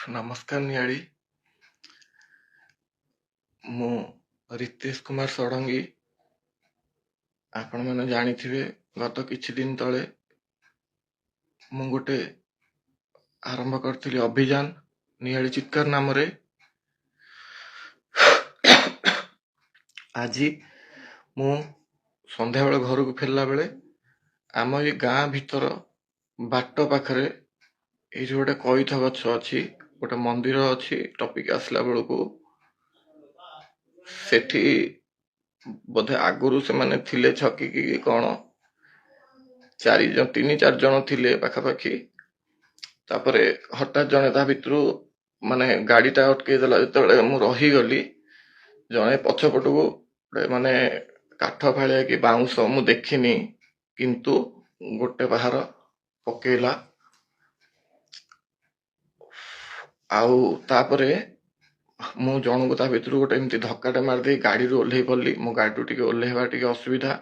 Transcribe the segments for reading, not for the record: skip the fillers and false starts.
ନମସ୍କାର ନିଆଳି। ମୁଁ ରିତେଶ କୁମାର ଷଡ଼ଙ୍ଗୀ। ଆପଣମାନେ ଜାଣିଥିବେ ଗତ କିଛି ଦିନ ତଳେ ମୁଁ ଗୋଟେ ଆରମ୍ଭ କରିଥିଲି ଅଭିଯାନ ନିଆଳି ଚିତ୍କାର ନାମରେ। ଆଜି ମୁଁ ସନ୍ଧ୍ୟାବେଳେ ଘରକୁ ଫେରିଲା ବେଳେ ଆମ ଏଇ ଗାଁ ଭିତର ବାଟ ପାଖରେ ଏଇ ଯୋଉ ଗୋଟେ କଇଥ ଗଛ ଅଛି, ଗୋଟେ ମନ୍ଦିର ଅଛି, ଟପିକ ଆସିଲା ବେଳକୁ ସେଠି ବୋଧେ ଆଗରୁ ସେମାନେ ଥିଲେ ଛକିକି କଣ, 3-4 ଜଣ ଥିଲେ ପାଖାପାଖି। ତାପରେ ହଠାତ୍ ଜଣେ ତା ଭିତରୁ ମାନେ ଗାଡିଟା ଅଟକେଇ ଦେଲା। ଯେତେବେଳେ ମୁଁ ରହିଗଲି, ଜଣେ ପଛପଟକୁ ମାନେ କାଠ ଫାଳିଆ କି ବାଉଁଶ ମୁଁ ଦେଖିନି, କିନ୍ତୁ ଗୋଟେ ବାହାର ପକେଇଲା। ଆଉ ତାପରେ ମୁଁ ଜଣକୁ ତା ଭିତରୁ ଗୋଟେ ଏମିତି ଧକ୍କାଟେ ମାରିଦେଇ ଗାଡିରୁ ଓହ୍ଲେଇ ପଡିଲି। ମୋ ଗାଡିରୁ ଟିକେ ଓହ୍ଲେଇବା ଟିକେ ଅସୁବିଧା।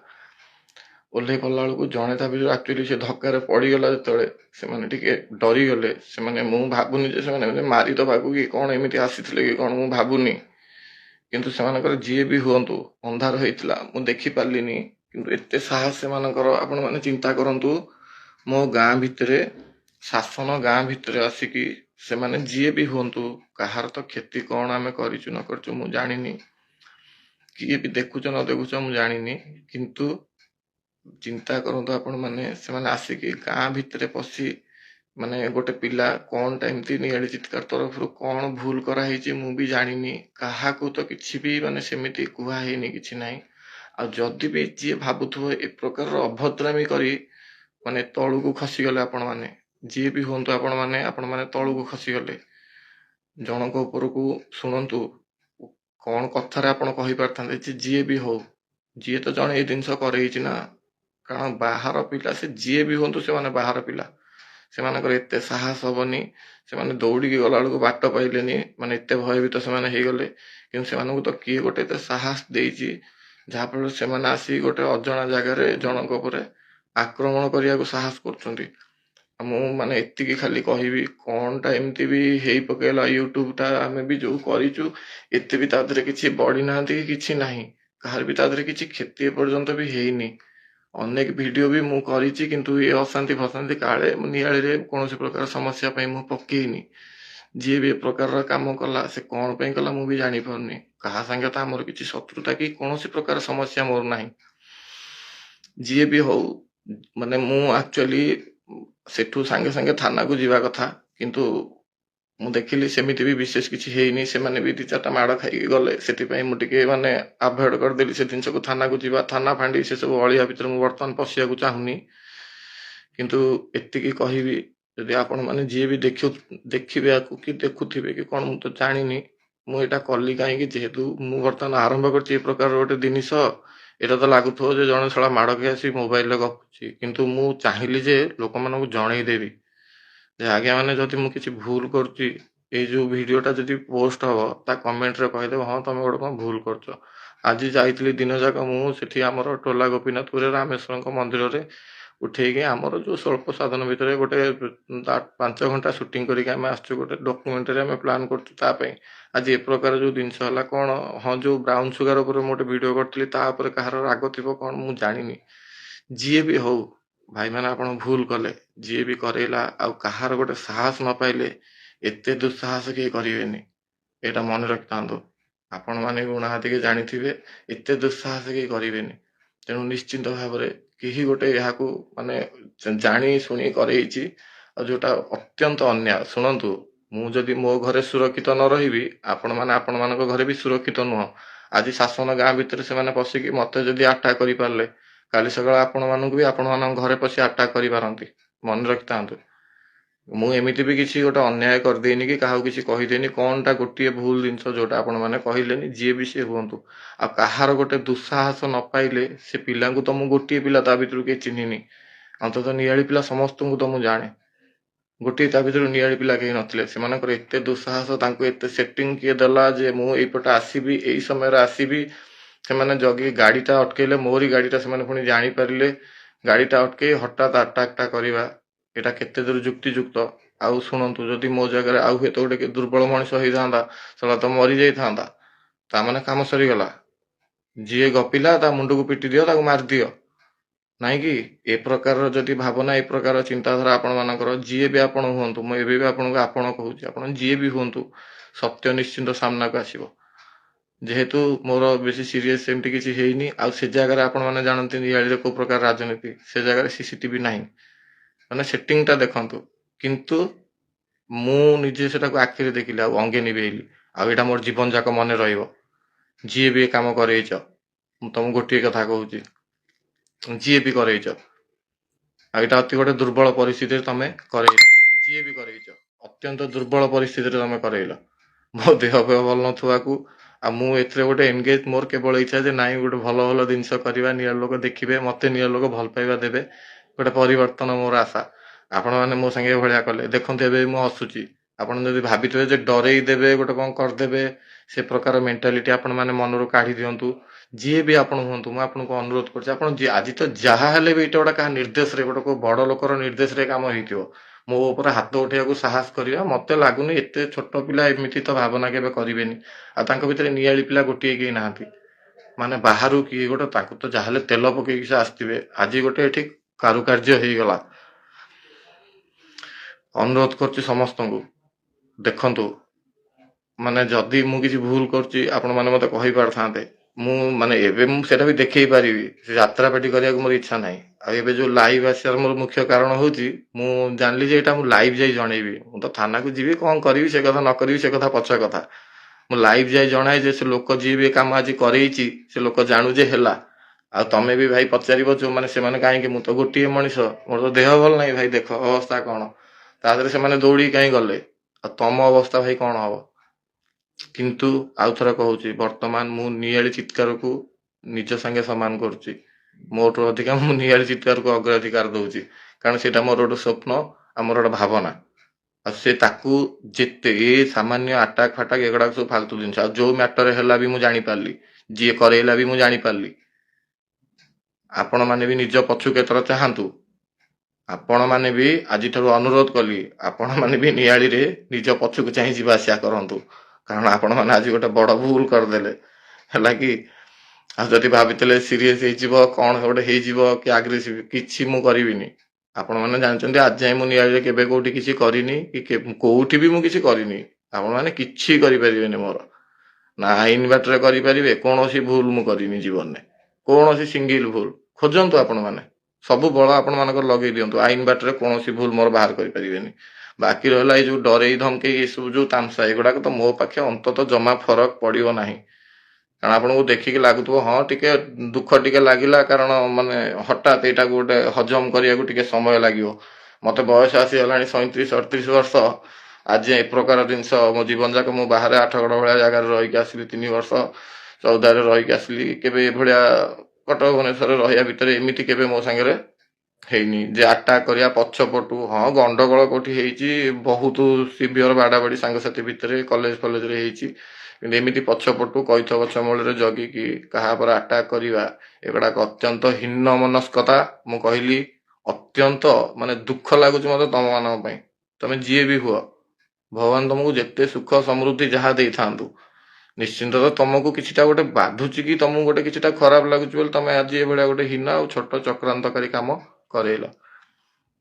ଓହ୍ଲେଇ ପଡିଲା ବେଳକୁ ଜଣେ ତା ଭିତରୁ ଆକ୍ଚୁଆଲି ସେ ଧକ୍କାରେ ପଡିଗଲା। ଯେତେବେଳେ ସେମାନେ ଟିକେ ଡରିଗଲେ, ସେମାନେ, ମୁଁ ଭାବୁନି ଯେ ସେମାନେ ମାରିଦବାକୁ କି କଣ ଏମିତି ଆସିଥିଲେ କି କଣ, ମୁଁ ଭାବୁନି। କିନ୍ତୁ ସେମାନଙ୍କର ଯିଏ ବି ହୁଅନ୍ତୁ, ଅନ୍ଧାର ହେଇଥିଲା, ମୁଁ ଦେଖି ପାରିଲିନି। କିନ୍ତୁ ଏତେ ସାହସ ସେମାନଙ୍କର, ଆପଣ ମାନେ ଚିନ୍ତା କରନ୍ତୁ। ମୋ ଗାଁ ଭିତରେ, ଶାସନ ଗାଁ ଭିତରେ ଆସିକି ସେମାନେ ଯିଏ ବି ହୁଅନ୍ତୁ, କାହାର ତ କ୍ଷତି କଣ ଆମେ କରିଛୁ ନ କରିଛୁ ମୁଁ ଜାଣିନି, କିଏ ବି ଦେଖୁଛ ନ ଦେଖୁଛ ମୁଁ ଜାଣିନି, କିନ୍ତୁ ଚିନ୍ତା କରନ୍ତୁ ଆପଣ ମାନେ, ସେମାନେ ଆସିକି ଗାଁ ଭିତରେ ପଶି ମାନେ ଗୋଟେ ପିଲା କଣଟା ଏମିତି ନିଆଳି ଚିତ୍କାର ତରଫରୁ କଣ ଭୁଲ କରାହେଇଛି ମୁଁ ବି ଜାଣିନି। କାହାକୁ ତ କିଛି ବି ମାନେ ସେମିତି କୁହା ହେଇନି, କିଛି ନାହିଁ। ଆଉ ଯଦି ବି ଯିଏ ଭାବୁଥିବ ଏ ପ୍ରକାରର ଅଭଦ୍ରାମୀ କରି ମାନେ ତଳୁକୁ ଖସିଗଲେ, ଆପଣ ମାନେ ଯିଏ ବି ହୁଅନ୍ତୁ, ଆପଣ ମାନେ ତଳୁକୁ ଖସିଗଲେ ଜଣଙ୍କ ଉପରକୁ, ଶୁଣନ୍ତୁ କଣ କଥାରେ ଆପଣ କହିପାରିଥାନ୍ତେ ଯେ ଯିଏ ବି ହଉ, ଯିଏ ତ ଜଣେ ଏଇ ଜିନିଷ କରେଇଛି ନା। କାରଣ ବାହାର ପିଲା, ସେ ଯିଏ ବି ହୁଅନ୍ତୁ, ସେମାନେ ବାହାର ପିଲା, ସେମାନଙ୍କର ଏତେ ସାହସ ହବନି। ସେମାନେ ଦୌଡ଼ିକି ଗଲା ବେଳକୁ ବାଟ ପାଇଲେନି, ମାନେ ଏତେ ଭୟଭୀତ ସେମାନେ ହେଇଗଲେ। କିନ୍ତୁ ସେମାନଙ୍କୁ ତ କିଏ ଗୋଟେ ଏତେ ସାହସ ଦେଇଛି, ଯାହାଫଳରେ ସେମାନେ ଆସି ଗୋଟେ ଅଜଣା ଜାଗାରେ ଜଣଙ୍କ ଉପରେ ଆକ୍ରମଣ କରିବାକୁ ସାହସ କରୁଛନ୍ତି। ମୁଁ ମାନେ ଏତିକି ଖାଲି କହିବି, କଣଟା ଏମିତି ବି ହେଇ ପକେଇଲା ୟୁଟ୍ୟୁବ ଟା, ଆମେ ବି ଯୋଉ କରିଛୁ ଏତେ ବି ତା ଦେହରେ କିଛି ବଢି ନାହାନ୍ତି କି କିଛି ନାହିଁ, କାହାର ବି ତା ଦେହରେ କିଛି କ୍ଷତି ଏପର୍ଯ୍ୟନ୍ତ ବି ହେଇନି। ଅନେକ ଭିଡିଓ ବି ମୁଁ କରିଛି, କିନ୍ତୁ ଏ ଅଶାନ୍ତି ଫଶାନ୍ତି କାଳେ ନିଆଳିରେ କୌଣସି ପ୍ରକାର ସମସ୍ୟା ପାଇଁ ମୁଁ ପକେଇନି। ଯିଏ ବି ଏ ପ୍ରକାରର କାମ କଲା, ସେ କଣ ପାଇଁ କଲା ମୁଁ ବି ଜାଣିପାରୁନି। କାହା ସାଙ୍ଗେ ତ ଆମର କିଛି ଶତ୍ରୁତା କି କୌଣସି ପ୍ରକାର ସମସ୍ୟା ମୋର ନାହିଁ। ଯିଏ ବି ହଉ, ମାନେ ମୁଁ ଆକ୍ଚୁଆଲି ସେଠୁ ସାଙ୍ଗେ ସାଙ୍ଗେ ଥାନାକୁ ଯିବା କଥା, କିନ୍ତୁ ମୁଁ ଦେଖିଲି ସେମିତି ବି ବିଶେଷ କିଛି ହେଇନି। ସେମାନେ ବି 2-4ଟା ମାଡ଼ ଖାଇକି ଗଲେ, ସେଥିପାଇଁ ମୁଁ ଟିକେ ମାନେ ଆଭଏଡ କରିଦେଲି ସେ ଜିନିଷକୁ। ଥାନାକୁ ଯିବା, ଥାନା ଫାଣ୍ଡି, ସେ ସବୁ ଅଳିଆ ଭିତରେ ମୁଁ ବର୍ତ୍ତମାନ ପଶିବାକୁ ଚାହୁଁନି। କିନ୍ତୁ ଏତିକି କହିବି, ଯଦି ଆପଣ ମାନେ ଯିଏ ବି ଦେଖିବେ ଆକୁ କି ଦେଖୁଥିବେ କି କଣ ମୁଁ ତ ଜାଣିନି, ମୁଁ ଏଇଟା କଲି କାହିଁକି, ଯେହେତୁ ମୁଁ ବର୍ତ୍ତମାନ ଆରମ୍ଭ କରିଛି ଏ ପ୍ରକାର ଗୋଟେ ଜିନିଷ। ଏଇଟା ତ ଲାଗୁଥିବ ଯେ ଜଣେ ଶଳା ମାଡ଼ ଖାଇ ଆସି ମୋବାଇଲରେ ଗପୁଛି, କିନ୍ତୁ ମୁଁ ଚାହିଁଲି ଯେ ଲୋକମାନଙ୍କୁ ଜଣେଇଦେବି ଯେ ଆଜ୍ଞା ମାନେ, ଯଦି ମୁଁ କିଛି ଭୁଲ କରୁଛି, ଏଇ ଯୋଉ ଭିଡିଓଟା ଯଦି ପୋଷ୍ଟ ହବ, ତା କମେଣ୍ଟରେ କହିଦେବ ହଁ ତମେ ଗୋଟେ କଣ ଭୁଲ କରୁଛ। ଆଜି ଯାଇଥିଲି ଦିନ ଯାକ ମୁଁ ସେଠି ଆମର ଟୋଲା ଗୋପୀନାଥପୁରରେ ରାମେଶ୍ୱରଙ୍କ ମନ୍ଦିରରେ ଉଠେଇକି ଆମର ଯୋଉ ସ୍ୱଳ୍ପ ସାଧନ ଭିତରେ ଗୋଟେ 5 ଘଣ୍ଟା ସୁଟିଂ କରିକି ଆମେ ଆସିଛୁ। ଗୋଟେ ଡକୁମେଣ୍ଟାରୀ ଆମେ ପ୍ଲାନ୍ କରୁଛୁ ତା ପାଇଁ। ଆଜି ଏ ପ୍ରକାର ଯୋଉ ଜିନିଷ ହେଲା, କଣ ହଁ ଯୋଉ ବ୍ରାଉନ ସୁଗାର ଉପରେ ମୁଁ ଗୋଟେ ଭିଡିଓ କରିଥିଲି, ତା ଉପରେ କାହାର ରାଗ ଥିବ କଣ ମୁଁ ଜାଣିନି। ଯିଏ ବି ହଉ ଭାଇମାନେ, ଆପଣ ଭୁଲ କଲେ, ଯିଏ ବି କରେଇଲା, ଆଉ କାହାର ଗୋଟେ ସାହସ ନ ପାଇଲେ ଏତେ ଦୁଃସାହସ କେହି କରିବେନି, ଏଇଟା ମନେ ରଖିଥାନ୍ତୁ। ଆପଣ ମାନେ ଗୁଣାହାତିକି ଜାଣିଥିବେ, ଏତେ ଦୁଃସାହସ କେହି କରିବେନି। ତେଣୁ ନିଶ୍ଚିନ୍ତ ଭାବରେ କେହି ଗୋଟେ ଏହାକୁ ମାନେ ଜାଣି ଶୁଣି କରେଇଛି, ଆଉ ଯୋଉଟା ଅତ୍ୟନ୍ତ ଅନ୍ୟାୟ। ଶୁଣନ୍ତୁ, ମୁଁ ଯଦି ମୋ ଘରେ ସୁରକ୍ଷିତ ନ ରହିବି, ଆପଣମାନଙ୍କ ଘରେ ବି ସୁରକ୍ଷିତ ନୁହଁ। ଆଜି ଶାସନ ଗାଁ ଭିତରେ ସେମାନେ ପଶିକି ମତେ ଯଦି ଆଟାକ କରିପାରିଲେ, କାଲି ସକାଳେ ଆପଣମାନଙ୍କୁ ବି ଆପଣମାନଙ୍କ ଘରେ ପଶି ଆଟାକ କରିପାରନ୍ତି। ମନେ ରଖିଥାନ୍ତୁ, ମୁଁ ଏମିତି ବି କିଛି ଗୋଟେ ଅନ୍ୟାୟ କରିଦେଇନି କି କାହାକୁ କିଛି କହିଦେଇନି। କଣଟା ଗୋଟିଏ ଭୁଲ ଜିନିଷ ଯୋଉଟା ଆପଣ ମାନେ କହିଲେନି, ଯିଏ ବି ସିଏ ହୁଅନ୍ତୁ, ଆଉ କାହାର ଗୋଟେ ଦୁଃସାହସ ନ ପାଇଲେ, ସେ ପିଲାଙ୍କୁ ତ ମୁଁ ଗୋଟିଏ ପିଲା ତା ଭିତରୁ କେହି ଚିହ୍ନିନି। ଅନ୍ତତଃ ନିଆଳି ପିଲା ସମସ୍ତଙ୍କୁ ତ ମୁଁ ଜାଣେ, ଗୋଟିଏ ତା ଭିତରୁ ନିଆଳି ପିଲା କେହି ନଥିଲେ। ସେମାନଙ୍କର ଏତେ ଦୁଃସାହସ, ତାଙ୍କୁ ଏତେ ସେଟିଂ କିଏ ଦେଲା ଯେ ମୁଁ ଏଇପଟେ ଆସିବି, ଏଇ ସମୟରେ ଆସିବି। ସେମାନେ ଜଗି ଗାଡିଟା ଅଟକେଇଲେ, ମୋରି ଗାଡିଟା ସେମାନେ ପୁଣି ଜାଣିପାରିଲେ, ଗାଡିଟା ଅଟକେଇ ହଠାତ୍ ଆଟାକଟା କରିବା, ଏଇଟା କେତେ ଦୂର ଯୁକ୍ତିଯୁକ୍ତ ଆଉ ଶୁଣନ୍ତୁ, ଯଦି ମୋ ଜାଗାରେ ଆଉ ହୁଏତ ଗୋଟେ ଦୁର୍ବଳ ମଣିଷ ହେଇଥାନ୍ତା, ସେଟା ତ ମରି ଯାଇଥାନ୍ତା, ତାମାନେ କାମ ସରିଗଲା। ଯିଏ ଗପିଲା ତା ମୁଣ୍ଡକୁ ପିଟି ଦିଅ, ତାକୁ ମାରିଦିଅ, ନାଇଁ କି? ଏ ପ୍ରକାରର ଯଦି ଭାବନା, ଏ ପ୍ରକାର ଚିନ୍ତାଧାରା ଆପଣ ମାନଙ୍କର, ଯିଏ ବି ଆପଣ ହୁଅନ୍ତୁ, ମୁଁ ଏବେ ବି ଆପଣଙ୍କୁ ଆପଣ କହୁଛି, ଆପଣ ଯିଏ ବି ହୁଅନ୍ତୁ, ସତ୍ୟ ନିଶ୍ଚିନ୍ତ ସାମ୍ନାକୁ ଆସିବ। ଯେହେତୁ ମୋର ବେଶୀ ସିରିୟସ୍ ସେମିତି କିଛି ହେଇନି, ଆଉ ସେ ଜାଗାରେ ଆପଣ ମାନେ ଜାଣନ୍ତି ଇଆଳିରେ କୋଉ ପ୍ରକାର ରାଜନୀତି, ସେ ଜାଗାରେ ସିସିଟିଭି ନାହିଁ, ମାନେ ସେଟିଂଟା ଦେଖନ୍ତୁ। କିନ୍ତୁ ମୁଁ ନିଜେ ସେଟାକୁ ଆଖିରେ ଦେଖିଲି, ଆଉ ଅଙ୍ଗେ ନିଭେଇଲି, ଆଉ ଏଇଟା ମୋର ଜୀବନ ଯାକ ମନେ ରହିବ। ଯିଏ ବି ଏ କାମ କରେଇଛ, ମୁଁ ତମକୁ ଗୋଟିଏ କଥା କହୁଛି, ଯିଏ ବି କରେଇଛ, ଆଉ ଏଇଟା ଅତି ଗୋଟେ ଦୁର୍ବଳ ପରିସ୍ଥିତିରେ ତମେ କରେଇଲ, ଯିଏ ବି କରେଇଛ, ଅତ୍ୟନ୍ତ ଦୁର୍ବଳ ପରିସ୍ଥିତିରେ ତମେ କରେଇଲ। ମୋ ଦେହ ଫେହ ଭଲ ନଥିବାକୁ, ଆଉ ମୁଁ ଏଥିରେ ଗୋଟେ ଏନଗେଜ, ମୋର କେବଳ ଇଚ୍ଛା ଯେ ନାଇଁ ଗୋଟେ ଭଲ ଭଲ ଜିନିଷ କରିବା, ନିଆର ଲୋକ ଦେଖିବେ, ମତେ ନିଆର ଲୋକ ଭଲ ପାଇବା ଦେବେ, ଗୋଟେ ପରିବର୍ତ୍ତନ ମୋର ଆଶା। ଆପଣ ମାନେ ମୋ ସାଙ୍ଗେ ଭଳିଆ କଲେ, ଦେଖନ୍ତୁ ଏବେ ମୁଁ ହସୁଛି। ଆପଣ ଯଦି ଭାବିଥିବେ ଯେ ଡରେଇ ଦେବେ, ଗୋଟେ କଣ କରିଦେବେ, ସେ ପ୍ରକାର ମେଣ୍ଟାଲିଟି ଆପଣ ମାନେ ମନରୁ କାଢି ଦିଅନ୍ତୁ। ଯିଏ ବି ଆପଣ ହୁଅନ୍ତୁ, ମୁଁ ଆପଣଙ୍କୁ ଅନୁରୋଧ କରୁଛି, ଆପଣ ଆଜି ତ ଯାହା ହେଲେ ବି ଏଇଟା ଗୋଟେ କାହା ନିର୍ଦ୍ଦେଶରେ, ଗୋଟେ କୋଉ ବଡ ଲୋକର ନିର୍ଦ୍ଦେଶରେ କାମ ହେଇଥିବ, ମୋ ଉପରେ ହାତ ଉଠେଇବାକୁ ସାହସ କରିବା। ମତେ ଲାଗୁନି ଏତେ ଛୋଟ ପିଲା ଏମିତି ତ ଭାବନା କେବେ କରିବେନି, ଆଉ ତାଙ୍କ ଭିତରେ ନିଆଳି ପିଲା ଗୋଟିଏ କେହି ନାହାନ୍ତି, ମାନେ ବାହାରୁ କିଏ ଗୋଟେ, ତାଙ୍କୁ ତ ଯାହାହେଲେ ତେଲ ପକେଇକି ସେ ଆସିଥିବେ। ଆଜି ଗୋଟେ ଏଠି କାରୁକାର୍ଯ୍ୟ ହେଇଗଲା। ଅନୁରୋଧ କରୁଛି ସମସ୍ତଙ୍କୁ, ଦେଖନ୍ତୁ, ମାନେ ଯଦି ମୁଁ କିଛି ଭୁଲ କରୁଛି, ଆପଣ ମାନେ ମତେ କହିପାରିଥାନ୍ତେ, ମୁଁ ମାନେ ଏବେ ମୁଁ ସେଟା ବି ଦେଖେଇ ପାରିବି। ସେ ଯାତ୍ରା ପାଟି କରିବାକୁ ମୋର ଇଚ୍ଛା ନାହିଁ। ଆଉ ଏବେ ଯୋଉ ଲାଇଭ ଆସିବାର ମୋର ମୁଖ୍ୟ କାରଣ ହଉଛି, ମୁଁ ଜାଣିଲି ଯେ ଏଇଟା ମୁଁ ଲାଇଭ ଯାଇ ଜଣେଇବି। ମୁଁ ତ ଥାନାକୁ ଯିବି, କଣ କରିବି ସେ କଥା, ନ କରିବି ସେ କଥା ପଛ କଥା। ମୁଁ ଲାଇଭ ଯାଇ ଜଣାଏ ଯେ ସେ ଲୋକ ଯିଏ ବି ଏ କାମ ଆଜି କରେଇଛି, ସେ ଲୋକ ଜାଣୁ ଯେ ହେଲା। ଆଉ ତମେ ବି ଭାଇ ପଚାରିବ ଯୋଉମାନେ, ସେମାନେ କାହିଁକି, ମୁଁ ତ ଗୋଟିଏ ମଣିଷ, ମୋର ତ ଦେହ ଭଲ ନାହିଁ ଭାଇ, ଦେଖ ଅବସ୍ଥା କଣ, ତା ଦେହରେ ସେମାନେ ଦୌଡିକି କାହିଁ ଗଲେ, ଆଉ ତମ ଅବସ୍ଥା ଭାଇ କଣ ହବ? କିନ୍ତୁ ଆଉ ଥରେ କହୁଛି, ବର୍ତ୍ତମାନ ମୁଁ ନିଆଳି ଚିତ୍କାରକୁ ନିଜ ସାଙ୍ଗେ ସମାନ କରୁଛି। ମୋଠୁ ଅଧିକା ମୁଁ ନିଆଳି ଚିତ୍କାରକୁ ଅଗ୍ରାଧିକାର ଦଉଛି, କାରଣ ସେଇଟା ମୋର ଗୋଟେ ସ୍ୱପ୍ନ, ଆମର ଗୋଟେ ଭାବନା। ଆଉ ସେ ତାକୁ ଯେତେ ଏ ସାମାନ୍ୟ ଆଟାକ ଫାଟାକ ଏଗୁଡାକ ସବୁ ଫାଲତୁ ଜିନିଷ, ଆଉ ଯୋଉ ମ୍ୟାଟର ହେଲା ବି ମୁଁ ଜାଣିପାରିଲି, ଯିଏ କରେଇଲା ବି ମୁଁ ଜାଣିପାରିଲି। ଆପଣ ମାନେ ବି ନିଜ ପଛକୁ କେତେଥର ଚାହାନ୍ତୁ। ଆପଣ ମାନେ ବି ଆଜିଠାରୁ ଅନୁରୋଧ କଲି, ଆପଣ ମାନେ ବି ନିଆଳିରେ ନିଜ ପଛକୁ ଚାହିଁ ଯିବା ଆସିବା କରନ୍ତୁ, କାରଣ ଆପଣ ମାନେ ଆଜି ଗୋଟେ ବଡ ଭୁଲ କରିଦେଲେ, ହେଲା କି? ଆଉ ଯଦି ଭାବିଥିଲେ ସିରିୟସ ହେଇଯିବ, କଣ ଗୋଟେ ହେଇଯିବ କି ଆଗ୍ରେସିଭ, କିଛି ମୁଁ କରିବିନି। ଆପଣ ମାନେ ଜାଣିଛନ୍ତି ଆଜି ଯାଏଁ ମୁଁ ନିଆଳିରେ କେବେ କୋଉଠି କିଛି କରିନି, କି କୋଉଠି ବି ମୁଁ କିଛି କରିନି। ଆପଣ ମାନେ କିଛି କରିପାରିବେନି ମୋର, ନା ଆଇନ ବାଟରେ କରିପାରିବେ। କୌଣସି ଭୁଲ ମୁଁ କରିନି ଜୀବନରେ, କୌଣସି ସିଙ୍ଗିଲ ଭୁଲ। ଖୋଜନ୍ତୁ ଆପଣ ମାନେ, ସବୁ ବଳ ଆପଣ ମାନଙ୍କର ଲଗେଇ ଦିଅନ୍ତୁ, ଆଇନ ବାଟରେ କୌଣସି ଭୁଲ ମୋର ବାହାର କରିପାରିବେନି। ବାକି ରହିଲା ଏଇ ଯୋଉ ଡରେଇ ଧମକେଇ ଏସବୁ ଯୋଉ ତାମସା, ଏଗୁଡାକ ତ ମୋ ପାଖେ ଅନ୍ତତଃ ଜମା ଫରକ ପଡିବ ନାହିଁ। କାରଣ ଆପଣଙ୍କୁ ଦେଖିକି ଲାଗୁଥିବ ହଁ ଟିକେ ଦୁଃଖ ଟିକେ ଲାଗିଲା, କାରଣ ମାନେ ହଠାତ୍ ଏଇଟାକୁ ଗୋଟେ ହଜମ କରିବାକୁ ଟିକେ ସମୟ ଲାଗିବ। ମତେ ବୟସ ଆସିଗଲାଣି 37-38 ବର୍ଷ। ଆଜି ଏ ପ୍ରକାର ଜିନିଷ ମୋ ଜୀବନ ଯାକ, ମୁଁ ବାହାରେ ଆଠଗଡ ଭଳିଆ ଜାଗାରେ ରହିକି ଆସିଲି 3 ବର୍ଷ, ଚୌଦାରେ ରହିକି ଆସିଲି, କେବେ ଏଭଳିଆ କଟକ ଭୁବନେଶ୍ୱରରେ ରହିବା ଭିତରେ ଏମିତି କେବେ ମୋ ସାଙ୍ଗରେ ହେଇନି ଯେ ଆଟାକ୍ କରିବା ପଛପଟୁ। ହଁ ଗଣ୍ଡଗୋଳ କୋଉଠି ହେଇଛି, ବହୁତ ସିଭିଅର ବାଡାବାଡି ସାଙ୍ଗସାଥି ଭିତରେ କଲେଜ ଫଲେଜରେ ହେଇଛି, କିନ୍ତୁ ଏମିତି ପଛପଟୁ କଇଥ ଗଛ ମୂଳରେ ଜଗିକି କାହା ଉପରେ ଆଟାକ୍ କରିବା, ଏଗୁଡାକ ଅତ୍ୟନ୍ତ ହୀନ ମନସ୍କତା। ମୁଁ କହିଲି ଅତ୍ୟନ୍ତ, ମାନେ ଦୁଃଖ ଲାଗୁଛି ମତେ ତମ ମାନଙ୍କ ପାଇଁ। ତମେ ଯିଏ ବି ହୁଅ, ଭଗବାନ ତମକୁ ଯେତେ ସୁଖ ସମୃଦ୍ଧି ଯାହା ଦେଇଥାନ୍ତୁ, ନିଶ୍ଚିନ୍ତ ତ ତମକୁ କିଛିଟା ଗୋଟେ ବାଧୁଛି, କି ତମକୁ ଗୋଟେ କିଛିଟା ଖରାପ ଲାଗୁଛି ବୋଲି ତମେ ଆଜି ଏଭଳିଆ ଗୋଟେ ହୀନ ଆଉ ଛୋଟ ଚକ୍ରାନ୍ତକାରୀ କାମ କରେଇଲ।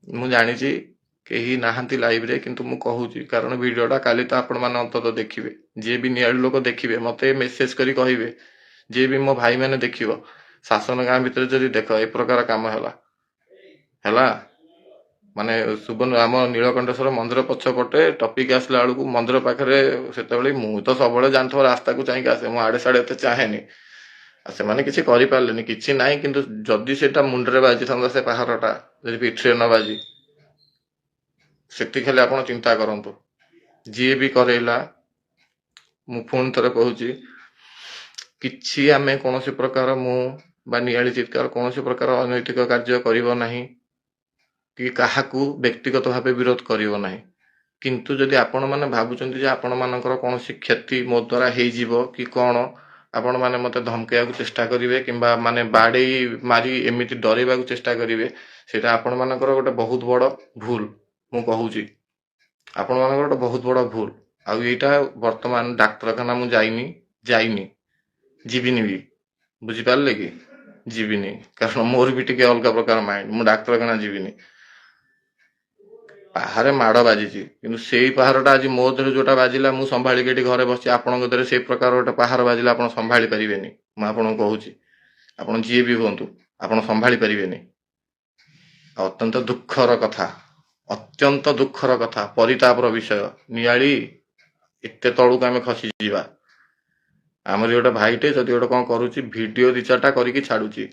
ମୁଁ ଜାଣିଛି କେହି ନାହାନ୍ତି ଲାଇଭରେ, କିନ୍ତୁ ମୁଁ କହୁଛି କାରଣ ଭିଡିଓଟା କାଲି ତ ଆପଣ ମାନେ ଅନ୍ତତଃ ଦେଖିବେ। ଯିଏ ବି ନିଆଳି ଲୋକ ଦେଖିବେ, ମତେ ମେସେଜ କରି କହିବେ। ଯିଏ ବି ମୋ ଭାଇ ମାନେ ଦେଖିବ, ଶାସନ ଗାଁ ଭିତରେ ଯଦି ଦେଖ ଏ ପ୍ରକାର କାମ ହେଲା, ମାନେ ସୁବର୍ଣ୍ଣ ଆମ ନୀଳକଣ୍ଠେଶ୍ୱର ମନ୍ଦିର ପଛପଟେ ଟପିକ ଆସିଲା ବେଳକୁ, ମନ୍ଦିର ପାଖରେ, ସେତେବେଳେ ମୁଁ ତ ସବୁବେଳେ ଜାଣିଥିବ ରାସ୍ତାକୁ ଚାହିଁକି ଆସେ, ମୁଁ ଆଡେ ସାଡେ ଏତେ ଚାହେଁନି। ଆଉ ସେମାନେ କିଛି କରିପାରିଲେନି, କିଛି ନାହିଁ, କିନ୍ତୁ ଯଦି ସେଟା ମୁଣ୍ଡରେ ବାଜିଥାନ୍ତା, ସେ ପାହାରଟା ଯଦି ପିଠିରେ ନ ବାଜି, ସେତିକି ଖାଲି ଆପଣ ଚିନ୍ତା କରନ୍ତୁ। ଯିଏ ବି କରେଇଲା, ମୁଁ ପୁଣି ଥରେ କହୁଛି, କିଛି ଆମେ କୌଣସି ପ୍ରକାର, ମୁଁ ବା ନିଆଳି ଚିତ୍କାର କୌଣସି ପ୍ରକାର ଅନୈତିକ କାର୍ଯ୍ୟ କରିବ ନାହିଁ, କି କାହାକୁ ବ୍ୟକ୍ତିଗତ ଭାବେ ବିରୋଧ କରିବ ନାହିଁ। କିନ୍ତୁ ଯଦି ଆପଣ ମାନେ ଭାବୁଛନ୍ତି ଯେ ଆପଣ ମାନଙ୍କର କୌଣସି କ୍ଷତି ମୋ ଦ୍ୱାରା ହେଇଯିବ କି କଣ, ଆପଣ ମାନେ ମତେ ଧମକେଇବାକୁ ଚେଷ୍ଟା କରିବେ, କିମ୍ବା ମାନେ ବାଡେଇ ମାରି ଏମିତି ଡରେଇବାକୁ ଚେଷ୍ଟା କରିବେ, ସେଇଟା ଆପଣ ମାନଙ୍କର ଗୋଟେ ବହୁତ ବଡ ଭୁଲ। ମୁଁ କହୁଛି ଆପଣମାନଙ୍କର ଗୋଟେ ବହୁତ ବଡ଼ ଭୁଲ। ଆଉ ଏଇଟା ବର୍ତ୍ତମାନ ଡାକ୍ତରଖାନା ମୁଁ ଯାଇନି ଯିବିନି ବି, ବୁଝିପାରିଲେ କି? ଯିବିନି, କାରଣ ମୋର ବି ଟିକେ ଅଲଗା ପ୍ରକାର ମାଇଣ୍ଡ। ମୁଁ ଡାକ୍ତରଖାନା ଯିବିନି। ପାହାରେ ମାଡ଼ ବାଜିଛି, କିନ୍ତୁ ସେଇ ପାହାରଟା ଆଜି ମୋ ଦେହରେ ଯୋଉଟା ବାଜିଲା, ମୁଁ ସମ୍ଭାଳିକି ଏଠି ଘରେ ବସିଛି। ଆପଣଙ୍କ ଦେହରେ ସେଇ ପ୍ରକାର ଗୋଟେ ପାହାର ବାଜିଲା, ଆପଣ ସମ୍ଭାଳି ପାରିବେନି। ମୁଁ ଆପଣଙ୍କୁ କହୁଛି, ଆପଣ ଯିଏ ବି ହୁଅନ୍ତୁ, ଆପଣ ସମ୍ଭାଳି ପାରିବେନି। ଅତ୍ୟନ୍ତ ଦୁଃଖର କଥା, ଅତ୍ୟନ୍ତ ଦୁଃଖର କଥା, ପରିତାପର ବିଷୟ। ନିଆଳି ଏତେ ତଳକୁ ଆମେ ଖସିଯିବା। ଆମର ଗୋଟେ ଭାଇଟେ ଯଦି ଗୋଟେ କଣ କରୁଛି, ଭିଡିଓ 2-4ଟା କରିକି ଛାଡୁଛି,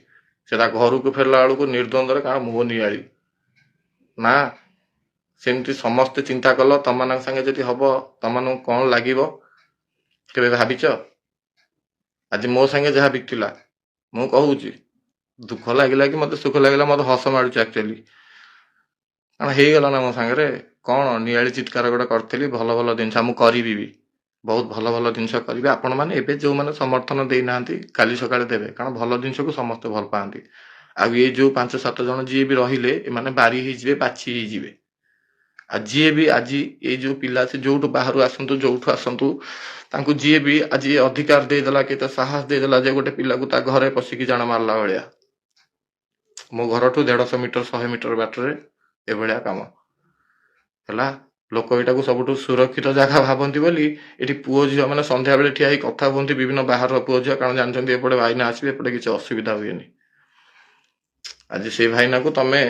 ସେଟା ଘରକୁ ଫେରିଲା ବେଳକୁ ନିର୍ଦ୍ୱନ୍ଦରେ କାରଣ ମୁହଁ ନିଆଳି। ନା, ସେମିତି ସମସ୍ତେ ଚିନ୍ତା କଲ, ତମମାନଙ୍କ ସାଙ୍ଗେ ଯଦି ହବ ତମମାନଙ୍କୁ କଣ ଲାଗିବ କେବେ ଭାବିଛ? ଆଜି ମୋ ସାଙ୍ଗେ ଯାହା ବିତିଲା, ମୁଁ କହୁଛି, ଦୁଃଖ ଲାଗିଲା କି ମତେ ସୁଖ ଲାଗିଲା, ମତେ ହସ ମାଡୁଛି ଆକ୍ଚୁଆଲି। କାରଣ ହେଇଗଲା ନା ମୋ ସାଙ୍ଗରେ। କଣ ନିଆଳି ଚିତ୍କାର ଗୋଟେ କରିଥିଲି, ଭଲ ଭଲ ଜିନିଷ ମୁଁ କରିବି ବି, ବହୁତ ଭଲ ଭଲ ଜିନିଷ କରିବି। ଆପଣମାନେ ଏବେ ଯୋଉମାନେ ସମର୍ଥନ ଦେଇନାହାନ୍ତି, କାଲି ସକାଳେ ଦେବେ, କାରଣ ଭଲ ଜିନିଷକୁ ସମସ୍ତେ ଭଲ ପାଆନ୍ତି। ଆଉ ଏ ଯୋଉ 5-7 ଜଣ ଯିଏ ବି ରହିଲେ, ଏମାନେ ବାରି ହେଇଯିବେ, ବାଛି ହେଇଯିବେ। ଆଉ ଯିଏ ବି ଆଜି ଏଇ ଯୋଉ ପିଲା, ସେ ଯୋଉଠୁ ବାହାରୁ ଆସନ୍ତୁ, ଯୋଉଠୁ ଆସନ୍ତୁ, ତାଙ୍କୁ ଯିଏ ବି ଆଜି ଅଧିକାର ଦେଇଦେଲା, କେତେ ସାହସ ଦେଇଦେଲା ଯେ ଗୋଟେ ପିଲାକୁ ତା ଘରେ ପଶିକି ଜାଣ ମାରିଲା ଭଳିଆ। ମୋ ଘରଠୁ 150 ମିଟର 100 ମିଟର ବାଟରେ ଏଭଳିଆ କାମ ହେଲା। ଲୋକ ଏଇଟାକୁ ସବୁଠୁ ସୁରକ୍ଷିତ ଜାଗା ଭାବନ୍ତି ବୋଲି ଏଠି ପୁଅ ଝିଅ ମାନେ ସନ୍ଧ୍ୟାବେଳେ ଠିଆ ହେଇ କଥା ହୁଅନ୍ତି, ବିଭିନ୍ନ ବାହାରର ପୁଅ ଝିଅ, କାରଣ ଜାଣିଛନ୍ତି ଏପଟେ ଭାଇନା ଆସିବେ, ଏପଟେ କିଛି ଅସୁବିଧା ହୁଏନି। ଆଜି ସେଇ ଭାଇନାକୁ ତମେ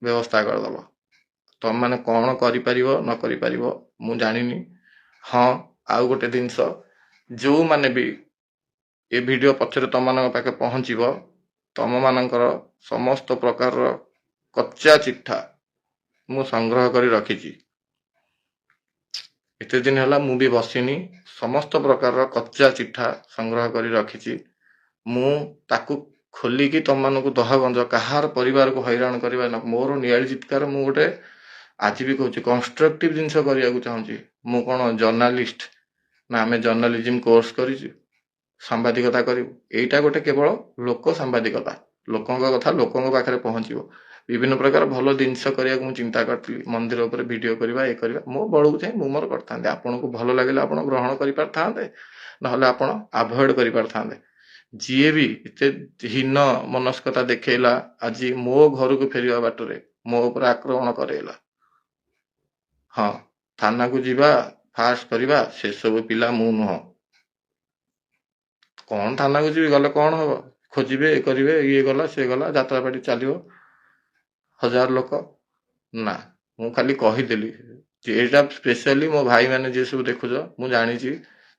ବ୍ୟବସ୍ଥା କରିଦବ। ତମମାନେ କଣ କରିପାରିବ ନ କରିପାରିବ ମୁଁ ଜାଣିନି। ହଁ, ଆଉ ଗୋଟେ ଜିନିଷ, ଯୋଉମାନେ ବି ଏ ଭିଡିଓ ପଛରେ ତମମାନଙ୍କ ପାଖେ ପହଞ୍ଚିବ, ତମମାନଙ୍କର ସମସ୍ତ ପ୍ରକାରର କଚ୍ଚା ଚିଠା ମୁଁ ସଂଗ୍ରହ କରି ରଖିଛି। ଏତେ ଦିନ ହେଲା ମୁଁ ବି ବସିନି, ସମସ୍ତ ପ୍ରକାରର କଚ୍ଚା ଚିଠା ସଂଗ୍ରହ କରି ରଖିଛି। ମୁଁ ତାକୁ ଖୋଲିକି ତମମାନଙ୍କୁ ଦହଗଞ୍ଜ, କାହାର ପରିବାରକୁ ହଇରାଣ କରିବା ନା। ମୋର ନିଆଳି ଚିତ୍କାର, ମୁଁ ଗୋଟେ ଆଜି ବି କହୁଛି, କନଷ୍ଟ୍ରକ୍ଟିଭ ଜିନିଷ କରିବାକୁ ଚାହୁଁଛି। ମୁଁ କଣ ଜର୍ଣ୍ଣାଲିଷ୍ଟ ନା ଆମେ ଜର୍ଣ୍ଣାଲିଜିମ କୋର୍ସ କରିଛୁ, ସାମ୍ବାଦିକତା କରିବୁ? ଏଇଟା ଗୋଟେ କେବଳ ଲୋକ ସାମ୍ବାଦିକତା, ଲୋକଙ୍କ କଥା ଲୋକଙ୍କ ପାଖରେ ପହଞ୍ଚିବ। ବିଭିନ୍ନ ପ୍ରକାର ଭଲ ଜିନିଷ କରିବାକୁ ମୁଁ ଚିନ୍ତା କରିଥିଲି, ମନ୍ଦିର ଉପରେ ଭିଡିଓ କରିବା, ଏ କରିବା। ମୋ ବଳକୁ ଚାହିଁ ମୁଁ ମୋର କରିଥାନ୍ତି। ଆପଣଙ୍କୁ ଭଲ ଲାଗିଲେ ଆପଣ ଗ୍ରହଣ କରିପାରିଥାନ୍ତେ, ନହେଲେ ଆପଣ ଆଭଏଡ କରିପାରିଥାନ୍ତେ। ଯିଏ ବି ଏତେ ହୀନ ମନସ୍କତା ଦେଖେଇଲା, ଆଜି ମୋ ଘରକୁ ଫେରିବା ବାଟରେ ମୋ ଉପରେ ଆକ୍ରମଣ କରେଇଲା, ହଁ, ଥାନାକୁ ଯିବା, ଫାଷ୍ଟ କରିବା, ସେସବୁ ପିଲା ମୁଁ ନୁହଁ। କଣ ଥାନାକୁ ଯିବି, ଗଲେ କଣ ହବ? ଖୋଜିବେ, ଏ କରିବେ, ଇଏ ଗଲା, ସେ ଗଲା, ଯାତ୍ରାପାଟି ଚାଲିବ, 1000 ଲୋକ। ନା, ମୁଁ ଖାଲି କହିଦେଲି ଯେ ଏଇଟା ସ୍ପେଶାଲି ମୋ ଭାଇମାନେ ଯିଏ ସବୁ ଦେଖୁଛ, ମୁଁ ଜାଣିଛି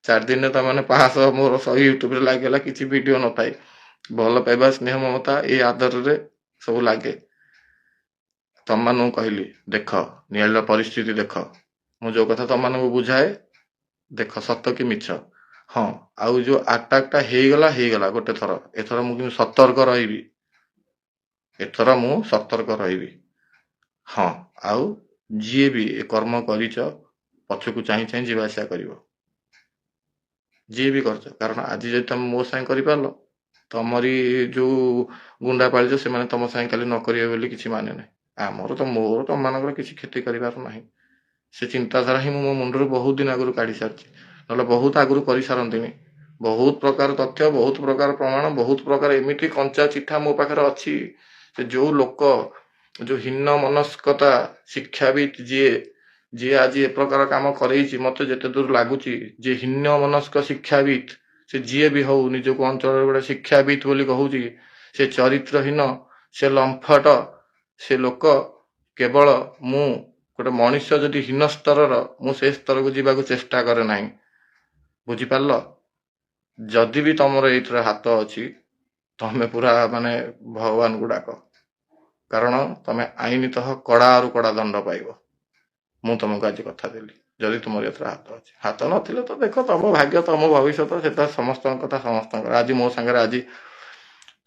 4 ଦିନରେ ତମାନେ 500 ମୋର ୟୁଟ୍ୟୁବରେ ଲାଗିଗଲା, କିଛି ଭିଡିଓ ନଥାଏ। ଭଲ ପାଇବା, ସ୍ନେହ, ମମତା, ଏଇ ଆଦରରେ ସବୁ ଲାଗେ। ତମମାନଙ୍କୁ କହିଲି, ଦେଖ ନିଆଳିର ପରିସ୍ଥିତି ଦେଖ, ମୁଁ ଯୋଉ କଥା ତମମାନଙ୍କୁ ବୁଝାଏ, ଦେଖ ସତ କି ମିଛ। ହଁ, ଆଉ ଯୋଉ ଆଟାକଟା ହେଇଗଲା ଗୋଟେ ଥର, ଏଥର ମୁଁ କିନ୍ତୁ ସତର୍କ ରହିବି। ଏଥର ମୁଁ ସତର୍କ ରହିବି। ହଁ, ଆଉ ଯିଏ ବି ଏ କର୍ମ କରିଛ, ପଛକୁ ଚାହିଁ ଚାହିଁ ଯିବା ଆସିବା କରିବ, ଯିଏ ବି କରିଛ। କାରଣ ଆଜି ଯଦି ତମେ ମୋ ସାଙ୍ଗେ କରିପାରିଲ, ତମରି ଯୋଉ ଗୁଣ୍ଡା ପାଳିଛ ସେମାନେ ତମ ସାଙ୍ଗେ କାଲି ନ କରିବେ ବୋଲି କିଛି ମାନେ ନାହିଁ। ମୋର ତମମାନଙ୍କର କିଛି କ୍ଷତି କରିବାର ନାହିଁ। ସେ ଚିନ୍ତାଧାରା ହିଁ ମୁଁ ମୋ ମୁଣ୍ଡରୁ ବହୁତ ଦିନ ଆଗରୁ କାଢି ସାରିଛି, ନହେଲେ ବହୁତ ଆଗରୁ କରିସାରନ୍ତିନି। ବହୁତ ପ୍ରକାର ତଥ୍ୟ, ବହୁତ ପ୍ରକାର ପ୍ରମାଣ, ବହୁତ ପ୍ରକାର ଏମିତି କଞ୍ଚା ଚିଠା ମୋ ପାଖରେ ଅଛି। ସେ ଯୋଉ ଲୋକ, ଯୋଉ ହୀନ ମନସ୍କତା ଶିକ୍ଷାବିତ, ଯିଏ ଆଜି ଏ ପ୍ରକାର କାମ କରେଇଛି, ମତେ ଯେତେ ଦୂର ଲାଗୁଛି, ଯେ ହୀନ ମନସ୍କ ଶିକ୍ଷାବିତ, ସେ ଯିଏ ବି ହଉ, ନିଜକୁ ଅଞ୍ଚଳରେ ଗୋଟେ ଶିକ୍ଷାବିତ ବୋଲି କହୁଛି, ସେ ଚରିତ୍ରହୀନ, ସେ ଲମ୍ଫଟ, ସେ ଲୋକ। କେବଳ ମୁଁ ଗୋଟେ ମଣିଷ ଯଦି ହୀନ ସ୍ତରର, ମୁଁ ସେ ସ୍ତରକୁ ଯିବାକୁ ଚେଷ୍ଟା କରେ ନାହିଁ। ବୁଝିପାରିଲ? ଯଦି ବି ତମର ଏଇଥିରେ ହାତ ଅଛି, ତମେ ପୁରା ମାନେ ଭଗବାନଙ୍କୁ ଡାକ, କାରଣ ତମେ ଆଇନତଃ କଡାରୁ କଡା ଦଣ୍ଡ ପାଇବ। ମୁଁ ତମକୁ ଆଜି କଥା ଦେଲି, ଯଦି ତୁମର ଏଥିରେ ହାତ ଅଛି। ହାତ ନଥିଲେ ତ ଦେଖ, ତମ ଭାଗ୍ୟ, ତମ ଭବିଷ୍ୟତ, ସେଟା ସମସ୍ତଙ୍କ କଥା ସମସ୍ତଙ୍କର। ଆଜି ମୋ ସାଙ୍ଗରେ, ଆଜି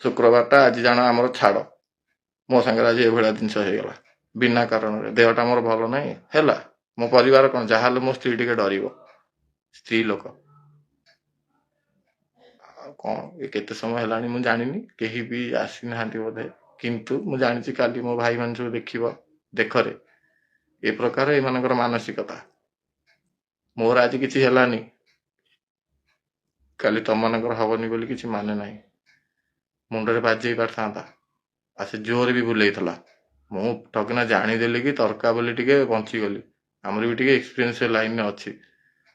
ଶୁକ୍ରବାରଟା, ଆଜି ଜାଣ ଆମର ଛାଡ, ମୋ ସାଙ୍ଗରେ ଆଜି ଏଭଳିଆ ଜିନିଷ ହେଇଗଲା ବିନା କାରଣରେ। ଦେହଟା ମୋର ଭଲ ନାହିଁ, ହେଲା। ମୋ ପରିବାର କଣ, ଯାହାହେଲେ ମୋ ସ୍ତ୍ରୀ ଟିକେ ଡରିବ, ସ୍ତ୍ରୀ ଲୋକ। ଆଉ କଣ, କେତେ ସମୟ ହେଲାଣି ମୁଁ ଜାଣିନି, କେହି ବି ଆସିନାହାନ୍ତି ବୋଧେ, କିନ୍ତୁ ମୁଁ ଜାଣିଛି କାଲି ମୋ ଭାଇମାନେ ସବୁ ଦେଖିବ, ଦେଖରେ ଏ ପ୍ରକାର ଏମାନଙ୍କର ମାନସିକତା। ମୋର ଆଜି କିଛି ହେଲାନି, କାଲି ତମମାନଙ୍କର ହବନି ବୋଲି କିଛି ମାନେ ନାହିଁ। ମୁଣ୍ଡରେ ବାଜେଇ ପାରିଥାନ୍ତା, ଆଉ ସେ ଜୋରରେ ବି ବୁଲେଇଥିଲା। ମୁଁ ଠକିନା ଜାଣିଦେଲି କି ତରକା ବୋଲି ଟିକେ ବଞ୍ଚିଗଲି। ଆମର ବି ଟିକେ ଏକ୍ସପିରିଏନ୍ସ ଲାଇନରେ ଅଛି।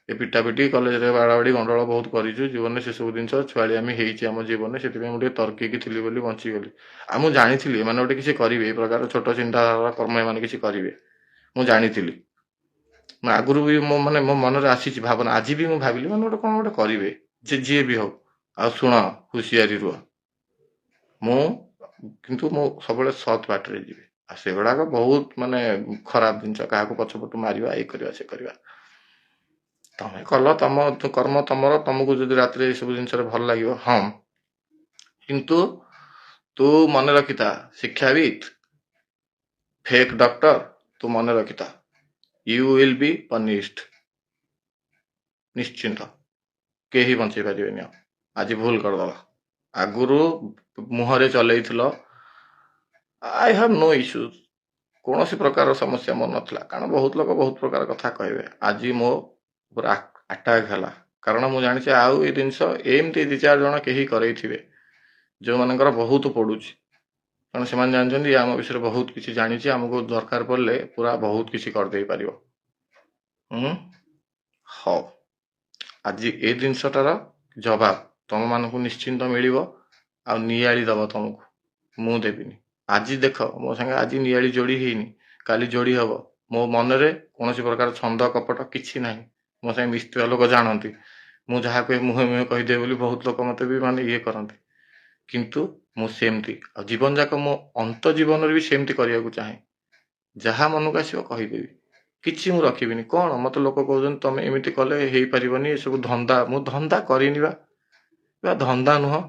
ଏ ପିଟାପିଟି କଲେଜରେ ବାଡ଼ାବାଡ଼ି ଗଣ୍ଡଗୋଳ ବହୁତ କରିଛୁ ଜୀବନରେ, ସେସବୁ ଜିନିଷ ଛୁଆଳିଆମି ହେଇଛି ଆମ ଜୀବନରେ। ସେଥିପାଇଁ ମୁଁ ଟିକେ ତର୍କିକି ଥିଲି ବୋଲି ବଞ୍ଚିଗଲି। ଆଉ ମୁଁ ଜାଣିଥିଲି ଏମାନେ ଗୋଟେ କିଛି କରିବେ, ଏ ପ୍ରକାର ଛୋଟ ଚିନ୍ତାଧାରା କର୍ମ ଏମାନେ କିଛି କରିବେ, ମୁଁ ଜାଣିଥିଲି। ମୁଁ ଆଗରୁ ବି ମୋ ମନରେ ଆସିଛି ଭାବନା, ଆଜି ବି ମୁଁ ଭାବିଲି ମାନେ ଗୋଟେ କଣ ଗୋଟେ କରିବେ, ଯିଏ ବି ହଉ। ଆଉ ଶୁଣ, ହୁସିଆରି ରୁହ। କିନ୍ତୁ ମୁଁ ସବୁବେଳେ ସତ୍ ବାଟରେ ଯିବି। ଆଉ ସେଗୁଡାକ ବହୁତ ମାନେ ଖରାପ ଜିନିଷ, କାହାକୁ ପଛପଟୁ ମାରିବା, ଏଇ କରିବା ସେ କରିବା। ତମେ କଲ ତମ କର୍ମ ତମର, ତମକୁ ଯଦି ରାତିରେ ଏସବୁ ଜିନିଷରେ ଭଲ ଲାଗିବ, ହଁ। କିନ୍ତୁ ତୁ ମନେ ରଖିଥା, ଶିକ୍ଷାବିତ୍, ଫେକ୍ ଡକ୍ଟର, ତୁ ମନେ ରଖିଥା, ୟୁ ୱିଲ୍ ବି ପନିଶ୍ଡ। ନିଶ୍ଚିନ୍ତ କେହି ବଞ୍ଚେଇ ପାରିବେନି। ଆଜି ଭୁଲ କରିଦେଲ, ଆଗରୁ ମୁହଁରେ ଚଲେଇଥିଲ, ଆଇ ହାଭ୍ ନୋ ଇସ୍ୟୁଜ, କୌଣସି ପ୍ରକାର ସମସ୍ୟା ମୋର ନଥିଲା। କାରଣ ବହୁତ ଲୋକ ବହୁତ ପ୍ରକାର କଥା କହିବେ। ଆଜି ମୋ ଉପରେ ଆଟାକ୍ ହେଲା, କାରଣ ମୁଁ ଜାଣିଛି ଆଉ ଏ ଜିନିଷ ଏମିତି 2-4 ଜଣ କେହି କରେଇଥିବେ ଯେଉଁମାନଙ୍କର ବହୁତ ପଡୁଛି। କାରଣ ସେମାନେ ଜାଣିଛନ୍ତି ଆମ ବିଷୟରେ ବହୁତ କିଛି ଜାଣିଛି, ଆମକୁ ଦରକାର ପଡ଼ିଲେ ପୁରା ବହୁତ କିଛି କରିଦେଇ ପାରିବ। ହଉ, ଆଜି ଏ ଜିନିଷଟାର ଜବାବ ତମମାନଙ୍କୁ ନିଶ୍ଚିନ୍ତ ମିଳିବ। ଆଉ ନିଆଳି ଦବ ତମକୁ, ମୁଁ ଦେବିନି। ଆଜି ଦେଖ, ମୋ ସାଙ୍ଗେ ଆଜି ନିଆଳି ଯୋଡ଼ି ହେଇନି, କାଲି ଯୋଡ଼ି ହବ। ମୋ ମନରେ କୌଣସି ପ୍ରକାର ଛନ୍ଦ କପଟ କିଛି ନାହିଁ। ମୋ ସାଙ୍ଗେ ମିଶିଥିବା ଲୋକ ଜାଣନ୍ତି, ମୁଁ ଯାହା କହେ ମୁହେଁ ମୁହେଁ କହିଦିଏ ବୋଲି ବହୁତ ଲୋକ ମତେ ବି ମାନେ ଇଏ କରନ୍ତି। କିନ୍ତୁ ମୁଁ ସେମିତି, ଆଉ ଜୀବନ ଯାକ ମୋ ଅନ୍ତ ଜୀବନରେ ବି ସେମିତି କରିବାକୁ ଚାହେଁ। ଯାହା ମନକୁ ଆସିବ କହିଦେବି, କିଛି ମୁଁ ରଖିବିନି। କଣ ମତେ ଲୋକ କହୁଛନ୍ତି ତମେ ଏମିତି କଲେ ହେଇପାରିବନି, ଏସବୁ ଧନ୍ଦା। ମୁଁ ଧନ୍ଦା କରିନି ବା, ଧନ୍ଦା ନୁହଁ,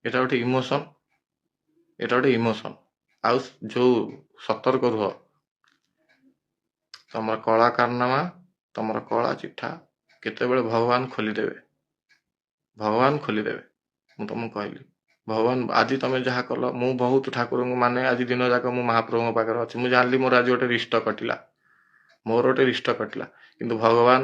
ଏଟା ଗୋଟେ ଇମୋସନ, ଏଟା ଗୋଟେ ଇମୋସନ। ଆଉ ଯୋଉ ସତର୍କ ରୁହ, ତମର କଳା କାରନାମା, ତମର କଳା ଚିଠା କେତେବେଳେ ଭଗବାନ ଖୋଲିଦେବେ, ଭଗବାନ ଖୋଲିଦେବେ। ମୁଁ ତମକୁ କହିଲି, ଭଗବାନ ଆଜି ତମେ ଯାହା କଲ, ମୁଁ ବହୁତ ଠାକୁରଙ୍କୁ ମାନେ, ଆଜି ଦିନ ଯାକ ମୁଁ ମହାପ୍ରଭୁଙ୍କ ପାଖରେ ଅଛି। ମୁଁ ଜାଣିଲି ମୋର ଆଜି ଗୋଟେ ରିଷ୍ଟ କଟିଲା, ମୋର ଗୋଟେ ରିଷ୍ଟ କଟିଲା। କିନ୍ତୁ ଭଗବାନ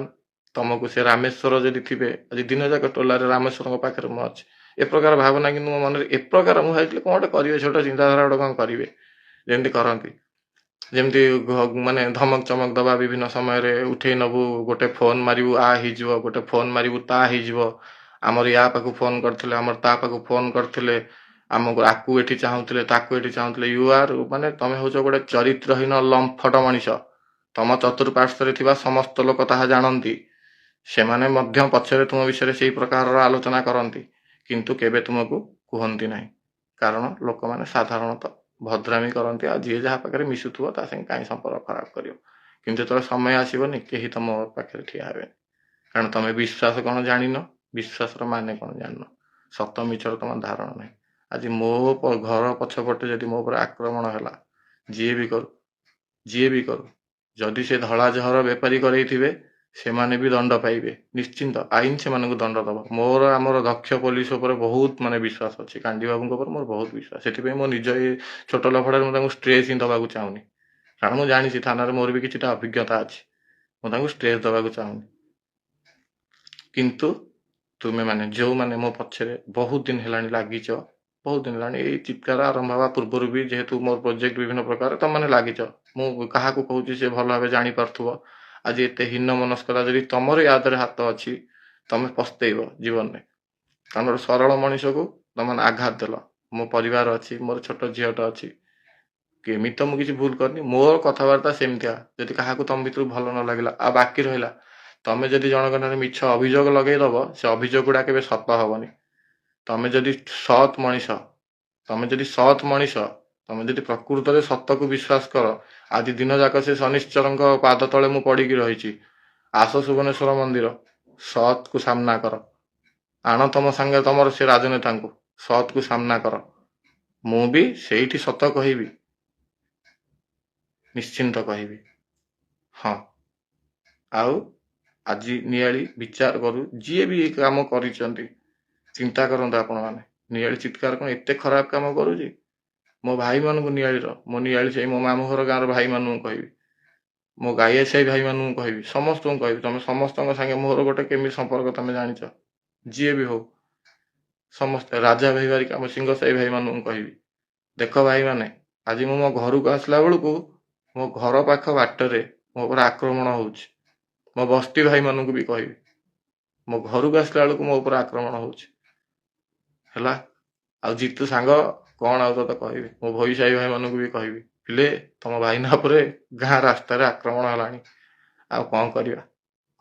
ତମକୁ ସେ ରାମେଶ୍ୱର ଯଦି ଥିବେ, ଆଜି ଦିନ ଯାକ ଟୋଲାରେ ରାମେଶ୍ୱରଙ୍କ ପାଖରେ ମୁଁ ଅଛି, ଏ ପ୍ରକାର ଭାବନା କିନ୍ତୁ ମୋ ମନରେ ଏ ପ୍ରକାର। ମୁଁ ଭାବିଥିଲି କଣ ଗୋଟେ କରିବେ, ଛୋଟ ଚିନ୍ତାଧାରା ଗୋଟେ କଣ କରିବେ, ଯେମିତି କରନ୍ତି, ଯେମିତି ମାନେ ଧମକ ଚମକ ଦବା। ବିଭିନ୍ନ ସମୟରେ ଉଠେଇ ନବୁ, ଗୋଟେ ଫୋନ ମାରିବୁ ଆ ହେଇଯିବ, ଗୋଟେ ଫୋନ ମାରିବୁ ତା ହେଇଯିବ। ଆମର ୟା ପାଖକୁ ଫୋନ କରିଥିଲେ, ଆମର ତା ପାଖକୁ ଫୋନ କରିଥିଲେ, ଆମକୁ ଆକୁ ଏଠି ଚାହୁଁଥିଲେ, ତାକୁ ଏଠି ଚାହୁଁଥିଲେ। ୟୁ ଆର୍ ମାନେ ତମେ ହଉଛ ଗୋଟେ ଚରିତ୍ରହୀନ ଲମ୍ପଟ ମଣିଷ। ତମ ଚତୁଃପାର୍ଶ୍ୱରେ ଥିବା ସମସ୍ତ ଲୋକ ତାହା ଜାଣନ୍ତି। ସେମାନେ ମଧ୍ୟ ପଛରେ ତୁମ ବିଷୟରେ ସେଇ ପ୍ରକାରର ଆଲୋଚନା କରନ୍ତି, କିନ୍ତୁ କେବେ ତୁମକୁ କୁହନ୍ତି ନାହିଁ। କାରଣ ଲୋକମାନେ ସାଧାରଣତଃ ଭଦ୍ରାମି କରନ୍ତି, ଆଉ ଯିଏ ଯାହା ପାଖରେ ମିଶୁଥିବ ତା ସାଙ୍ଗେ କାହିଁ ସମ୍ପର୍କ ଖରାପ କରିବ। କିନ୍ତୁ ଯେତେବେଳେ ସମୟ ଆସିବନି, କେହି ତମ ପାଖରେ ଠିଆ ହେବେନି। କାରଣ ତମେ ବିଶ୍ୱାସ କଣ ଜାଣିନ, ବିଶ୍ୱାସର ମାନେ କଣ ଜାଣିନ, ସତ ମିଛର ତମ ଧାରଣା ନାହିଁ। ଆଜି ମୋ ଘର ପଛପଟେ ଯଦି ମୋ ଉପରେ ଆକ୍ରମଣ ହେଲା, ଯିଏ ବି କରୁ, ଯିଏ ବି କରୁ, ଯଦି ସେ ଧଳା ଜହର ବେପାରୀ କରେଇଥିବେ, ସେମାନେ ବି ଦଣ୍ଡ ପାଇବେ ନିଶ୍ଚିନ୍ତ। ଆଇନ ସେମାନଙ୍କୁ ଦଣ୍ଡ ଦବ। ମୋର ଆମର ଦକ୍ଷ ପୋଲିସ ଉପରେ ବହୁତ ମାନେ ବିଶ୍ୱାସ ଅଛି, କାଣ୍ଡି ବାବୁଙ୍କ ଉପରେ ମୋର ବହୁତ ବିଶ୍ୱାସ। ସେଥିପାଇଁ ମୋ ନିଜ ଏ ଛୋଟ ଲଫଡ଼ାରେ ମୁଁ ତାଙ୍କୁ ଷ୍ଟ୍ରେସ୍ ହିଁ ଦବାକୁ ଚାହୁଁନି। କାରଣ ମୁଁ ଜାଣିଛି ଥାନାରେ ମୋର ବି କିଛିଟା ଅଭିଜ୍ଞତା ଅଛି, ମୁଁ ତାଙ୍କୁ ଷ୍ଟ୍ରେସ୍ ଦବାକୁ ଚାହୁଁନି। କିନ୍ତୁ ତୁମେ ମାନେ ଯେଉଁମାନେ ମୋ ପଛରେ ବହୁତ ଦିନ ହେଲାଣି ଲାଗିଛ, ବହୁତ ଦିନ ହେଲାଣି, ଏଇ ଚିତ୍କାର ଆରମ୍ଭ ହେବା ପୂର୍ବରୁ ବି, ଯେହେତୁ ମୋର ପ୍ରୋଜେକ୍ଟ ବିଭିନ୍ନ ପ୍ରକାର, ତମମାନେ ଲାଗିଛ। ମୁଁ କାହାକୁ କହୁଛି ସେ ଭଲ ଭାବେ ଜାଣିପାରୁଥିବ। ଆଜି ଏତେ ହୀନ ମନସ୍କତା ଯଦି ତମର ୟା ଦେହରେ ହାତ ଅଛି, ତମେ ପସ୍ତେଇବ ଜୀବନରେ। କାରଣ ଗୋଟେ ସରଳ ମଣିଷକୁ ତମେ ଆଘାତ ଦେଲ। ମୋ ପରିବାର ଅଛି, ମୋର ଛୋଟ ଝିଅଟା ଅଛି, କେମିତି ତ ମୁଁ କିଛି ଭୁଲ କରିନି। ମୋର କଥାବାର୍ତ୍ତା ସେମିତିଆ, ଯଦି କାହାକୁ ତମ ଭିତରୁ ଭଲ ନ ଲାଗିଲା, ଆଉ ବାକି ରହିଲା ତମେ ଯଦି ଜଣଙ୍କ ନାଁରେ ମିଛ ଅଭିଯୋଗ ଲଗେଇଦବ, ସେ ଅଭିଯୋଗ ଗୁଡା କେବେ ସତ ହବନି। ତମେ ଯଦି ସତ୍ ମଣିଷ, ତମେ ଯଦି ସତ୍ ମଣିଷ, ତମେ ଯଦି ପ୍ରକୃତରେ ସତକୁ ବିଶ୍ୱାସ କର, ଆଜି ଦିନ ଯାକ ସେ ଶନିଶ୍ଚରଙ୍କ ପାଦ ତଳେ ମୁଁ ପଡିକି ରହିଛି। ଆସ ସୁବନେଶ୍ୱର ମନ୍ଦିର, ସତକୁ ସାମ୍ନା କର। ଆଣ ତମ ସାଙ୍ଗେ ତମର ସେ ରାଜନେତାଙ୍କୁ, ସତକୁ ସାମ୍ନା କର। ମୁଁ ବି ସେଇଠି ସତ କହିବି, ନିଶ୍ଚିନ୍ତ କହିବି। ହଁ, ଆଉ ଆଜି ନିଆଳି ବିଚାର କରୁ, ଯିଏ ବି ଏ କାମ କରିଛନ୍ତି, ଚିନ୍ତା କରନ୍ତୁ ଆପଣମାନେ। ନିଆଳି ଚିତ୍କାର କଣ ଏତେ ଖରାପ କାମ କରୁଛି? ମୋ ଭାଇମାନଙ୍କୁ ନିଆଳିର, ମୋ ନିଆଳି ସେଇ ମୋ ମାମୁଁ ଘର ଗାଁର ଭାଇମାନଙ୍କୁ କହିବି, मो गाईएसआई भाई मानू कहबी समस्त कहबी तुम समस्त सागे मोर गोटे केमी संपर्क तुम जानिच जी भी हो समस्त राजा भाई बारिक आम सिंह साई भाई मानू कहबी देख भाई माने आज मो घर को आसला बेलू मो घर पाख बाटर मो ऊपर आक्रमण होउछि मो बस्ती भाई मानू भी कहबी मो घर को आसला बेलू मो ऊपर आक्रमण होउछि हैला आ जीतू सांग कौन आउ तो कहबी मो भई साई भाई मानू भी कहबी पिले तुम भाई ना पर गाँ रास्तार आक्रमण है आ कौन करवा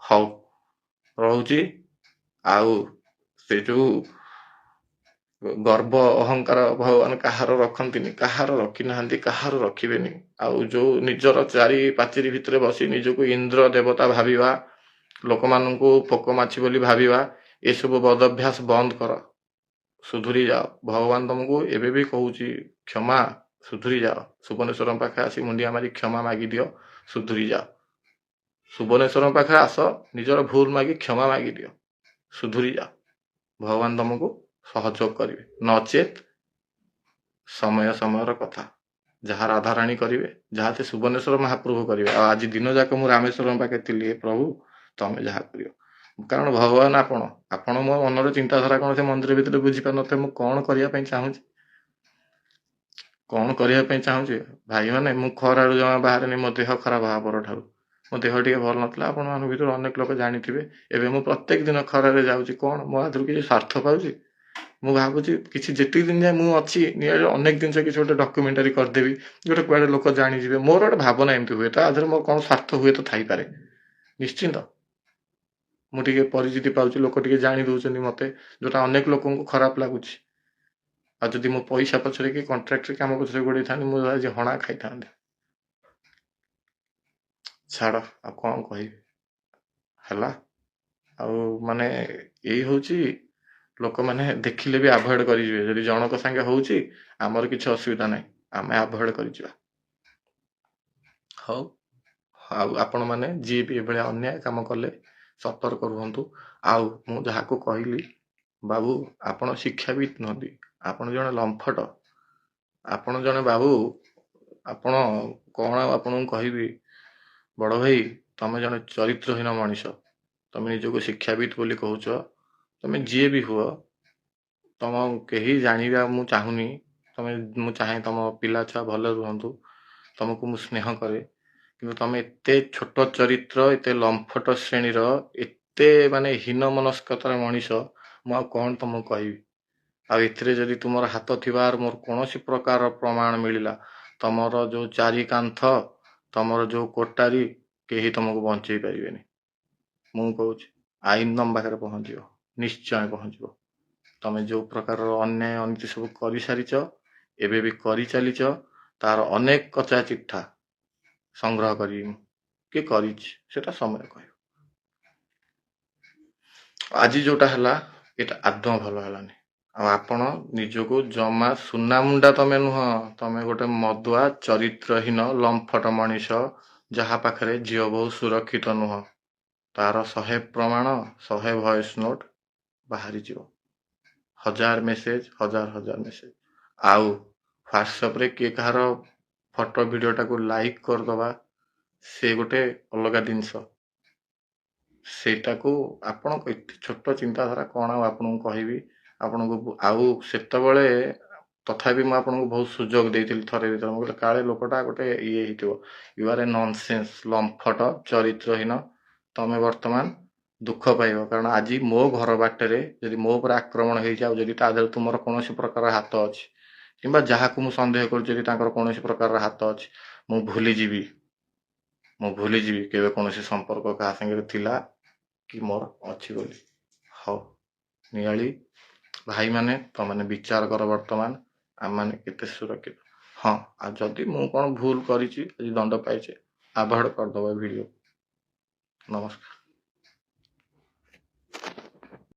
हौ रोची आउ से जो गर्व अहंकार भगवान कहार रखती कहार रखी ना कहार रखिबे आउ जो निजर चारि पाचेरी भितर बसी निजको इंद्र देवता भाविबा लोक मानू पोक माछी बोली भाविबा ये सब बदभ्यास बंद कर सुधुरी जाओ भगवान तुमको एबे भी कहूँ क्षमा सुधुरी जाओ सुबनेश्वर पाखे आसी मुंडिया मारी क्षमा मागी दियो सुधुरी जाओ सुबनेश्वर पाखे आस निजर भूल मागी क्षमा मागी दियो सुधुरी जाओ भगवान तुमको सहयोग करेंगे नचेत समय समय कथा जहाँ राधाराणी करेंगे जहाँ से सुबनेश्वर महाप्रभु करेंगे आज दिन जाक मु रामेश्वर पाखे थी प्रभु तमें जहाँ कर कारण भगवान आपण मो मनर चिंताधारा कौन से मंदिर भितर बुझीपार न मु कौन करने चाहूँ कौन करने चाहूँ भाई मैंने मु खरा जमा बाहर मो देह खराब हाँ पर मो देह टे भल नाला आपण भर अनेक लोक जाथे एवं मुझे प्रत्येक दिन खरारे जाऊँगी कौन मो हाथ किसी स्वार्थ पाऊँगी मु भावुची किसी जेतिक दिन जाए मुझे अनेक दिन किसी गोटे डॉक्यूमेंटरी करदेवी गोटे कुआडे लोक जानीजे मोर गोटे भावना एमती हुए तो आधर मोर कौन स्वार्थ हुए तो थी पारे निश्चिंत मुझे परिचिति पाऊँ लोक टे जाणी दौरान मत जोटा अनेक लोक खराब लगुच आदि मो पैसा पछरे कि कंट्राक्ट कम पछरे गोड़े था मुझे हणा खाई था छाड़ आ कौन कह माने यही हूँ लोक मैंने देखिले भी आभोड करेंगे जदि जनक सांगे होउची आमर किसी असुविधा ना आम आभोड कर हौ आपण मैंने जी भी ये अन्याय कम कले सतर्क रुहतु आउ मु जहाँ को कहली बाबू आपण शिक्षाविद नदी आपण जने लंफट आपण जने बाबू आपण कौन आपण कहबी बड़ भाई तमें जने चरित्रहीन मनीष तमें निजको शिक्षाविद बोली कहूच तमें जी भी हुआ तुम कहीं जाना मु चाहूनी मु चाहे तुम पिला छुआ भल रुहतु तुमको मु स्नेह करे कि तुम एत छोट चरित्र एत लंफट श्रेणीर एत माने हीन मनस्कतार मनीष मु कौन तुमको कहबी आउ जदि तुम हाथ थिबार मोर कौन प्रकार प्रमाण मिलला तुमर जो चारि कांथ तुमर जो कोटारी कहीं तुमको बंचे पारे मु कहूँ आईन तुम पाखे पहुँच निश्चय पहुँच तमें जो प्रकार अन्याय अनीति सब कर सारीच एबे भी कर चलीच तार अनेक कचा चिट्ठा संग्रह कर समय कह आज जोटा है ये आदम भल है आपण निजको जमा सुना मुंडा तमें नुह तमें गोटे मदुआ चरित्रहीन लंफट मनीष जहाँ पाखे झील बहु सुरक्षित नुह तार 100 प्रमाण 100 वॉइस नोट बाहरी जीव हजार मेसेज हजार मेसेज आउ व्हाट्सएप रे किए कहार फोटो वीडियोटा को लाइक करदबा से गोटे अलग जिनस सेटा को आपण छोट चिंताधारा कौन आपन कहबी आपन को आउ सेतबेले तथापि मु आपन को बहुत सुजोग देइथिल थरे भीतर मुझे काले लोकटा गोटे ये हितो यू आर ए नॉनसेंस लंफट चरित्रहीन तमें वर्तमान दुख पाइब कारण आज मो घर बाटर जदि मो पर आक्रमण हो जाओ जदि तादर तुमर कौन प्रकार हाथ अच्छी कि जहाँ को मुझे सन्देह कर कौन प्रकार हाथ अच्छी मु भूली जीवी केवे कौन संपर्क क्या संगे थिला कि मोर अच्छी बोली हाँ नियाली भाई माने तो मैंने विचार कर वर्तमान आम मैंने केते सुरक्षित हाँ आ जदि मु कौन भूल करी दंड पाइचे आभोड करदब वीडियो नमस्कार।